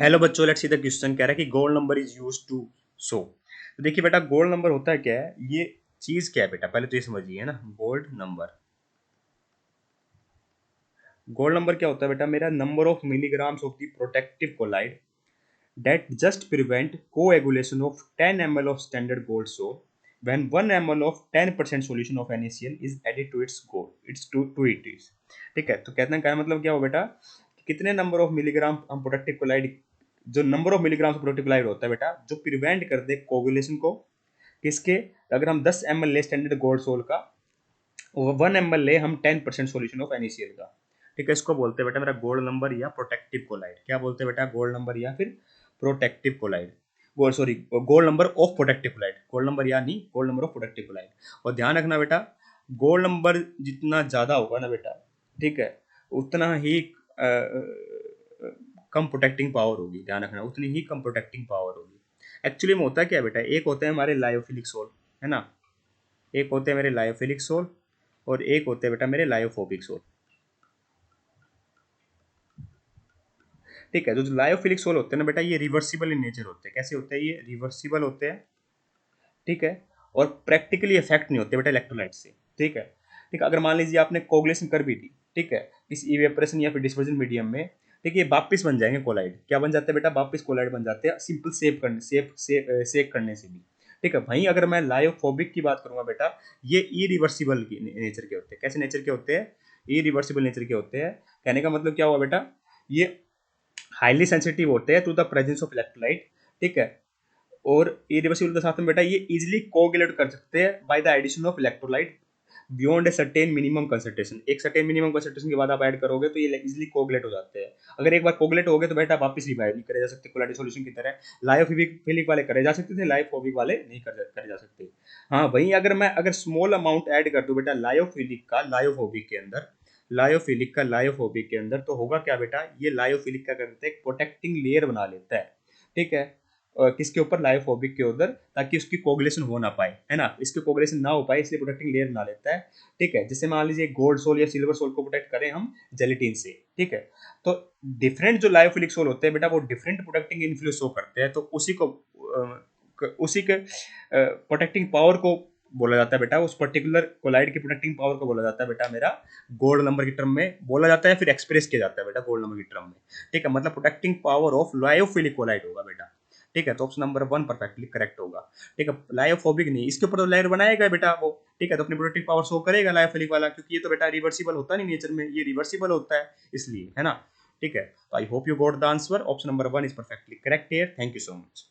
Hello बच्चों, let's see the question. कह रहा है कि gold number is used to show. तो देखिए बेटा, गोल्ड नंबर होता है क्या है, ये चीज क्या है बेटा, पहले तो ये समझिए है ना। गोल्ड नंबर क्या होता है बेटा, मेरा number of milligrams of the protective colloid that just prevent coagulation of 10 ml of standard gold soap when 1 ml of 10% solution of NaCl is added to its gold it's to it is। ठीक है, तो कहते हैं क्या मतलब क्या हो बेटा, कितने नंबर ऑफ मिलीग्राम हम प्रोटेक्टिव कोलाइड, जो number of milligram protective colloid होता है बेटा, जो प्रिवेंट कर दे कोगुलेशन को, किसके, अगर हम 10 ml ले स्टैंडर्ड गोल्ड सोल का, 1 ml ले हम 10% सॉल्यूशन ऑफ NaCl का। ठीक है, इसको बोलते हैं बेटा मेरा गोल्ड नंबर या प्रोटेक्टिव कोलाइड। क्या बोलते हैं बेटा, गोल्ड नंबर या फिर protective colloid. Gold sorry, gold number of protective colloid, gold number या नहीं, gold number of protective colloid. और ध्यान रखना बेटा, गोल्ड नंबर जितना ज़्यादा होगा ना बेटा, ठीक है, उतना ही कम प्रोटेक्टिंग पावर होगी। ध्यान रखना, उतनी ही कम प्रोटेक्टिंग पावर होगी। एक्चुअली में होता क्या है बेटा, एक होते हैं हमारे लायोफिलिक सोल, है ना, एक होते हैं मेरे लायोफिलिक सोल और एक होते हैं बेटा मेरे लायोफोबिक सोल। ठीक है, तो जो लायोफिलिक सोल होते हैं ना बेटा, ये रिवर्सिबल इन नेचर होते हैं। कैसे होते हैं ये, रिवर्सिबल होते हैं। ठीक है, और प्रैक्टिकली इफेक्ट नहीं होते बेटा इलेक्ट्रोलाइट से। ठीक है, ठीक है, अगर मान लीजिए आपने कोगुलेशन कर भी दी, ठीक है, इस इवेपोरेशन या फिर डिस्पर्जन मीडियम में, ठीक है, वापिस बन जाएंगे कोलाइड। क्या बन जाते हैं बेटा, वापिस कोलाइड बन जाते हैं, सिंपल सेक करने से भी। ठीक है, वहीं अगर मैं लायोफोबिक की बात करूंगा बेटा, ये इरिवर्सिबल की नेचर के होते हैं। कैसे नेचर के होते हैं, इरिवर्सिबल नेचर के होते हैं। कहने का मतलब क्या हुआ बेटा, ये हाईली सेंसिटिव होते हैं to the presence of electrolyte. ठीक है, और इरिवर्सिबल के साथ में बेटा ये इजीली कोगुलेट कर सकते हैं by the addition of electrolyte beyond a certain minimum concentration. एक सर्टेन मिनिमम कंसंट्रेशन के बाद आप ऐड करोगे तो ये इजीली कोगुलेट हो जाते हैं। अगर एक बार कोगुलेट हो गए तो बेटा वापस रिवाइव नहीं करे जा सकते कोलाइड सॉल्यूशन की तरह। लायोफिलिक वाले करे जा सकते थे, लायोफोबिक वाले नहीं करे जा सकते। हाँ, वहीं अगर स्मॉल अमाउंट ऐड कर दूं बेटा लायोफिलिक का लायोफोबिक के अंदर, लायोफिलिक का लायोफोबिक के अंदर, तो होगा क्या बेटा, ये लायोफिलिक क्या करते हैं, प्रोटेक्टिंग लेयर बना लेता है। ठीक है, किसके ऊपर, लायोफोबिक के उधर, ताकि उसकी कोगुलेशन हो ना पाए, है ना, इसकी कोगुलेशन ना हो पाए, इसलिए प्रोटेक्टिंग लेयर बना लेता है। ठीक है, जैसे मान लीजिए गोल्ड सोल या सिल्वर सोल को प्रोटेक्ट करें हम जेलेटिन से। ठीक है, तो डिफरेंट जो लायोफिलिक सोल होते हैं बेटा, वो डिफरेंट प्रोटेक्टिंग इन्फ्लुएंस शो करते हैं, तो उसी के प्रोटेक्टिंग पावर को बोला जाता है बेटा, उस पर्टिकुलर कोलाइड की प्रोटेक्टिंग पावर को बोला जाता है बेटा मेरा गोल्ड नंबर की टर्म में बोला जाता है, फिर एक्सप्रेस किया जाता है बेटा गोल्ड नंबर की टर्म में। ठीक है, मतलब protecting power of lyophilic colloid होगा बेटा। ठीक है, तो ऑप्शन नंबर 1 परफेक्टली करेक्ट होगा। ठीक है, लायोफोबिक नहीं, इसके ऊपर तो लेयर बनाएगा बेटा वो। ठीक है, तो अपनी प्रोटेक्टिव पावर शो करेगा लायोफिलिक वाला, क्योंकि ये तो बेटा रिवर्सिबल होता नहीं नेचर में, ये रिवर्सिबल होता है इसलिए, है ना। ठीक है, तो I hope you got the answer. Option number 1 is perfectly correct here. Thank you so much.